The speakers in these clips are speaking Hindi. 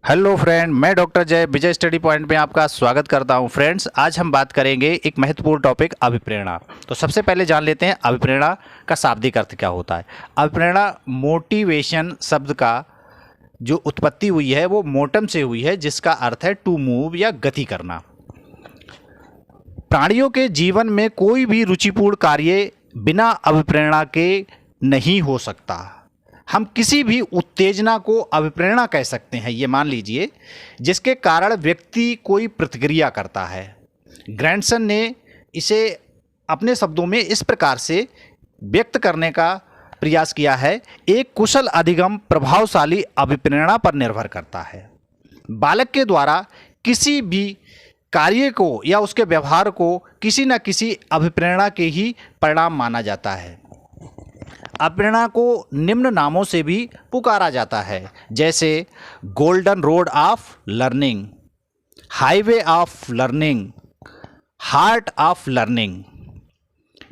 हेलो फ्रेंड, मैं डॉक्टर जय विजय स्टडी पॉइंट में आपका स्वागत करता हूं। फ्रेंड्स, आज हम बात करेंगे एक महत्वपूर्ण टॉपिक अभिप्रेरणा। तो सबसे पहले जान लेते हैं अभिप्रेरणा का शाब्दिक अर्थ क्या होता है। अभिप्रेरणा मोटिवेशन शब्द का जो उत्पत्ति हुई है वो मोटम से हुई है, जिसका अर्थ है टू मूव या गति करना। प्राणियों के जीवन में कोई भी रुचिपूर्ण कार्य बिना अभिप्रेरणा के नहीं हो सकता। हम किसी भी उत्तेजना को अभिप्रेरणा कह सकते हैं, ये मान लीजिए, जिसके कारण व्यक्ति कोई प्रतिक्रिया करता है। ग्रैंडसन ने इसे अपने शब्दों में इस प्रकार से व्यक्त करने का प्रयास किया है। एक कुशल अधिगम प्रभावशाली अभिप्रेरणा पर निर्भर करता है। बालक के द्वारा किसी भी कार्य को या उसके व्यवहार को किसी न किसी अभिप्रेरणा के ही परिणाम माना जाता है। अभिप्रेरणा को निम्न नामों से भी पुकारा जाता है, जैसे golden road of learning, highway of learning, heart of learning.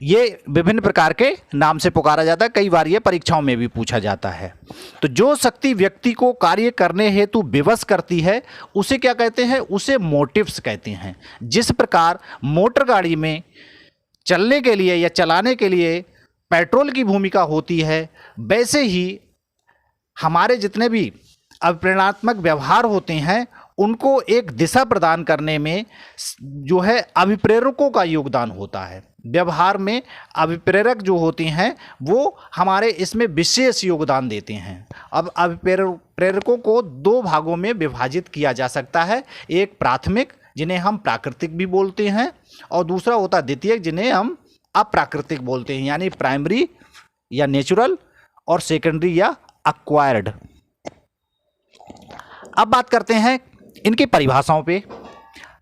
ये विभिन्न प्रकार के नाम से पुकारा जाता है। कई बार ये परीक्षाओं में भी पूछा जाता है। तो जो शक्ति व्यक्ति को कार्य करने हेतु विवश करती है उसे क्या कहते हैं? उसे मोटिव्स कहते हैं। जिस प्रकार मोटर गाड़ी में चलने के लिए या चलाने के लिए पेट्रोल की भूमिका होती है, वैसे ही हमारे जितने भी अभिप्रेरणात्मक व्यवहार होते हैं उनको एक दिशा प्रदान करने में जो है अभिप्रेरकों का योगदान होता है। व्यवहार में अभिप्रेरक जो होते हैं वो हमारे इसमें विशेष योगदान देते हैं। अब अभिप्रेरकों को दो भागों में विभाजित किया जा सकता है। एक प्राथमिक, जिन्हें हम प्राकृतिक भी बोलते हैं, और दूसरा होता है द्वितीयक, जिन्हें हम अप्राकृतिक बोलते हैं, यानी प्राइमरी या नेचुरल और सेकेंडरी या अक्वायर्ड। अब बात करते हैं इनकी परिभाषाओं पे।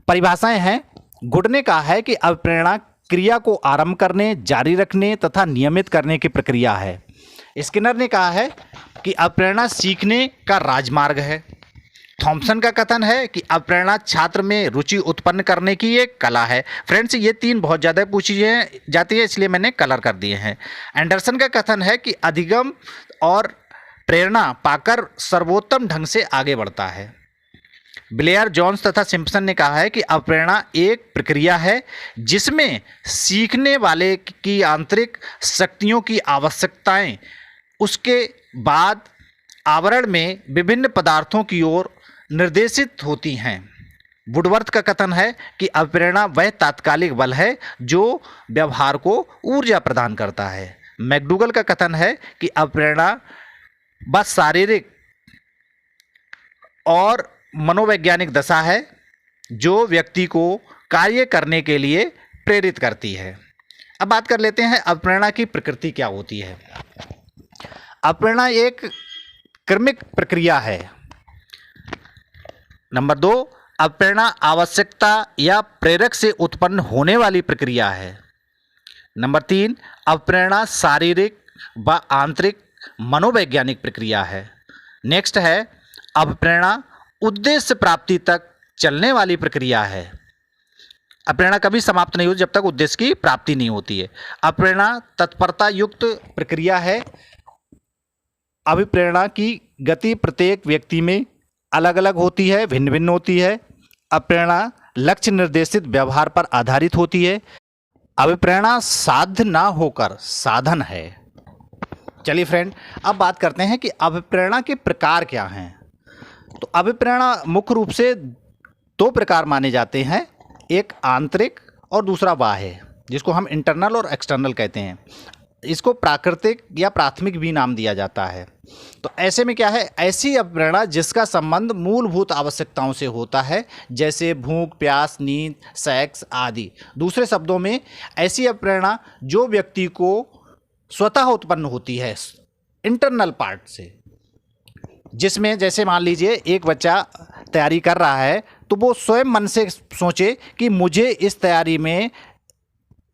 परिभाषाएं हैं, गुड ने कहा है कि अभिप्रेरणा क्रिया को आरंभ करने, जारी रखने तथा नियमित करने की प्रक्रिया है। स्किनर ने कहा है कि अभिप्रेरणा सीखने का राजमार्ग है। थॉमसन का कथन है कि अभिप्रेरणा छात्र में रुचि उत्पन्न करने की एक कला है। फ्रेंड्स, ये तीन बहुत ज़्यादा पूछी जाती है, इसलिए मैंने कलर कर दिए हैं। एंडरसन का कथन है कि अधिगम और प्रेरणा पाकर सर्वोत्तम ढंग से आगे बढ़ता है। ब्लेयर, जॉन्स तथा सिम्पसन ने कहा है कि अभिप्रेरणा एक प्रक्रिया है जिसमें सीखने वाले की आंतरिक शक्तियों की आवश्यकताएं उसके बाद आवरण में विभिन्न पदार्थों की ओर निर्देशित होती हैं। वुडवर्थ का कथन है कि अभिप्रेरणा वह तात्कालिक बल है जो व्यवहार को ऊर्जा प्रदान करता है। मैकडूगल का कथन है कि अभिप्रेरणा बस शारीरिक और मनोवैज्ञानिक दशा है जो व्यक्ति को कार्य करने के लिए प्रेरित करती है। अब बात कर लेते हैं अभिप्रेरणा की प्रकृति क्या होती है। अभिप्रेरणा एक क्रमिक प्रक्रिया है। नंबर 2, अभिप्रेरणा आवश्यकता या प्रेरक से उत्पन्न होने वाली प्रक्रिया है। नंबर 3, अभिप्रेरणा शारीरिक व आंतरिक मनोवैज्ञानिक प्रक्रिया है। नेक्स्ट है, अभिप्रेरणा उद्देश्य प्राप्ति तक चलने वाली प्रक्रिया है। अभिप्रेरणा कभी समाप्त नहीं होती जब तक उद्देश्य की प्राप्ति नहीं होती है। अभिप्रेरणा तत्परता युक्त प्रक्रिया है। अभिप्रेरणा की गति प्रत्येक व्यक्ति में अलग अलग होती है, भिन्न भिन्न होती है। अभिप्रेरणा लक्ष्य निर्देशित व्यवहार पर आधारित होती है। अभिप्रेरणा साध्य ना होकर साधन है। चलिए फ्रेंड, अब बात करते हैं कि अभिप्रेरणा के प्रकार क्या हैं। तो अभिप्रेरणा मुख्य रूप से दो प्रकार माने जाते हैं, एक आंतरिक और दूसरा बाह्य, जिसको हम इंटरनल और एक्सटर्नल कहते हैं। इसको प्राकृतिक या प्राथमिक भी नाम दिया जाता है। तो ऐसे में क्या है, ऐसी अभिप्रेरणा जिसका संबंध मूलभूत आवश्यकताओं से होता है, जैसे भूख, प्यास, नींद, सेक्स आदि। दूसरे शब्दों में, ऐसी अभिप्रेरणा जो व्यक्ति को स्वतः उत्पन्न होती है, इंटरनल पार्ट से, जिसमें जैसे मान लीजिए एक बच्चा तैयारी कर रहा है तो वो स्वयं मन से सोचे कि मुझे इस तैयारी में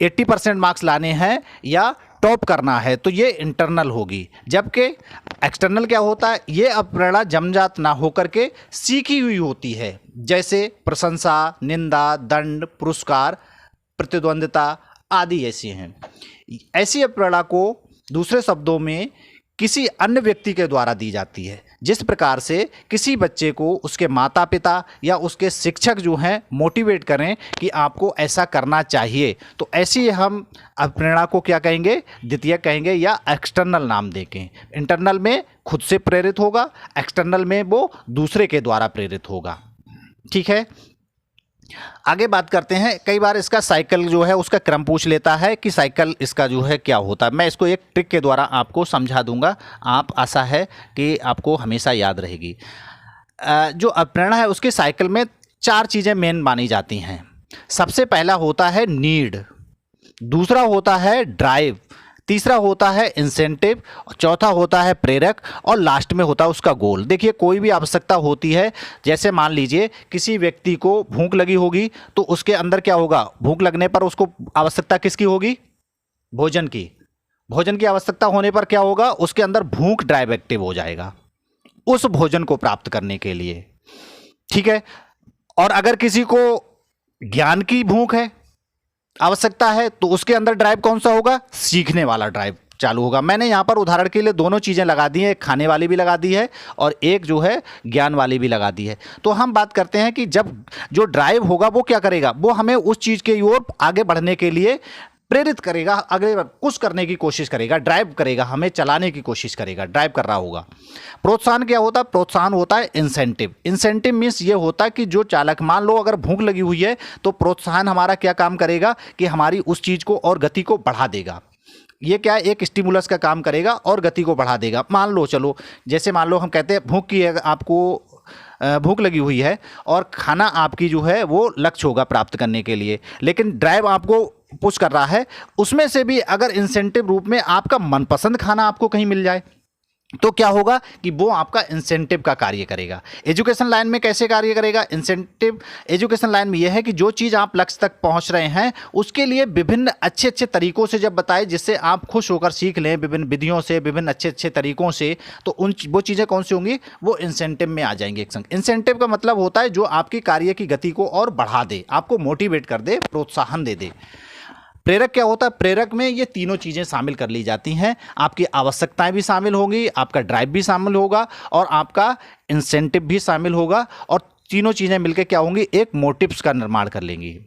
80% मार्क्स लाने हैं या टॉप करना है, तो ये इंटरनल होगी। जबकि एक्सटर्नल क्या होता है, ये अभिप्रेरणा जन्मजात ना होकर के सीखी हुई होती है, जैसे प्रशंसा, निंदा, दंड, पुरस्कार, प्रतिद्वंद्विता आदि ऐसी हैं। ऐसी अभिप्रेरणा को दूसरे शब्दों में किसी अन्य व्यक्ति के द्वारा दी जाती है। जिस प्रकार से किसी बच्चे को उसके माता पिता या उसके शिक्षक जो हैं मोटिवेट करें कि आपको ऐसा करना चाहिए, तो ऐसी हम अभिप्रेरणा को क्या कहेंगे, द्वितीयक कहेंगे या एक्सटर्नल नाम देंगे। इंटरनल में खुद से प्रेरित होगा, एक्सटर्नल में वो दूसरे के द्वारा प्रेरित होगा। ठीक है, आगे बात करते हैं। कई बार इसका साइकिल जो है उसका क्रम पूछ लेता है कि साइकिल इसका जो है क्या होता है। मैं इसको एक ट्रिक के द्वारा आपको समझा दूंगा, आप आशा है कि आपको हमेशा याद रहेगी। जो अभिप्रेरणा है उसके साइकिल में 4 चीज़ें मेन मानी जाती हैं। सबसे पहला होता है नीड, दूसरा होता है ड्राइव, तीसरा होता है इंसेंटिव, चौथा होता है प्रेरक और लास्ट में होता है उसका गोल। देखिए, कोई भी आवश्यकता होती है, जैसे मान लीजिए किसी व्यक्ति को भूख लगी होगी तो उसके अंदर क्या होगा, भूख लगने पर उसको आवश्यकता किसकी होगी, भोजन की। भोजन की आवश्यकता होने पर क्या होगा, उसके अंदर भूख ड्राइव एक्टिव हो जाएगा उस भोजन को प्राप्त करने के लिए। ठीक है, और अगर किसी को ज्ञान की भूख है, आवश्यकता है, तो उसके अंदर ड्राइव कौन सा होगा, सीखने वाला ड्राइव चालू होगा। मैंने यहाँ पर उदाहरण के लिए दोनों चीज़ें लगा दी हैं, एक खाने वाली भी लगा दी है और एक जो है ज्ञान वाली भी लगा दी है। तो हम बात करते हैं कि जब जो ड्राइव होगा वो क्या करेगा, वो हमें उस चीज़ के ओर आगे बढ़ने के लिए प्रेरित करेगा, आगे कुछ करने की कोशिश करेगा, ड्राइव करेगा, हमें चलाने की कोशिश करेगा, ड्राइव कर रहा होगा। प्रोत्साहन क्या होता है, प्रोत्साहन होता है इंसेंटिव। इंसेंटिव मीन्स ये होता है कि जो चालक, मान लो अगर भूख लगी हुई है तो प्रोत्साहन हमारा क्या काम करेगा कि हमारी उस चीज़ को और गति को बढ़ा देगा। ये क्या है, एक स्टिमुलस का काम करेगा और गति को बढ़ा देगा। मान लो, चलो जैसे मान लो हम कहते हैं भूख की, आपको भूख लगी हुई है और खाना आपकी जो है वो लक्ष्य होगा प्राप्त करने के लिए, लेकिन ड्राइव आपको पुश कर रहा है, उसमें से भी अगर इंसेंटिव रूप में आपका मनपसंद खाना आपको कहीं मिल जाए तो क्या होगा कि वो आपका इंसेंटिव का कार्य करेगा। एजुकेशन लाइन में कैसे कार्य करेगा इंसेंटिव, एजुकेशन लाइन में यह है कि जो चीज़ आप लक्ष्य तक पहुंच रहे हैं उसके लिए विभिन्न अच्छे अच्छे तरीकों से जब बताए, जिससे आप खुश होकर सीख लें विभिन्न विधियों से, विभिन्न अच्छे अच्छे तरीकों से, तो वो चीज़ें कौन सी होंगी, वो इंसेंटिव में आ जाएंगी एक संग। इंसेंटिव का मतलब होता है जो आपकी कार्य की गति को और बढ़ा दे, आपको मोटिवेट कर दे, प्रोत्साहन दे दे। प्रेरक क्या होता है, प्रेरक में ये तीनों चीज़ें शामिल कर ली जाती हैं। आपकी आवश्यकताएं भी शामिल होंगी, आपका ड्राइव भी शामिल होगा और आपका इंसेंटिव भी शामिल होगा, और तीनों चीज़ें मिलकर क्या होंगी, एक मोटिव्स का निर्माण कर लेंगी।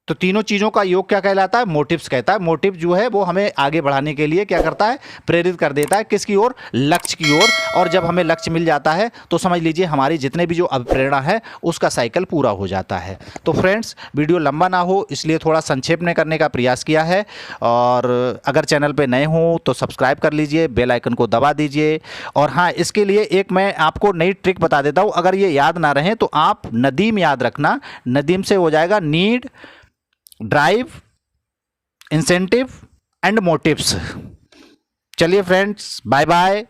तो तीनों चीज़ों का योग क्या कहलाता है, मोटिव्स कहता है। मोटिव जो है वो हमें आगे बढ़ाने के लिए क्या करता है, प्रेरित कर देता है, किसकी ओर, लक्ष्य की ओर। और जब हमें लक्ष्य मिल जाता है तो समझ लीजिए हमारी जितने भी जो अभिप्रेरणा है उसका साइकिल पूरा हो जाता है। तो फ्रेंड्स, वीडियो लंबा ना हो इसलिए थोड़ा संक्षेप में करने का प्रयास किया है, और अगर चैनल पर नए हों तो सब्सक्राइब कर लीजिए, बेल आइकन को दबा दीजिए। और हाँ, इसके लिए एक मैं आपको नई ट्रिक बता देता हूँ, अगर ये याद ना रहे तो आप नदीम याद रखना। नदीम से हो जाएगा need, drive, incentive and motives. चलिए फ्रेंड्स, बाय बाय।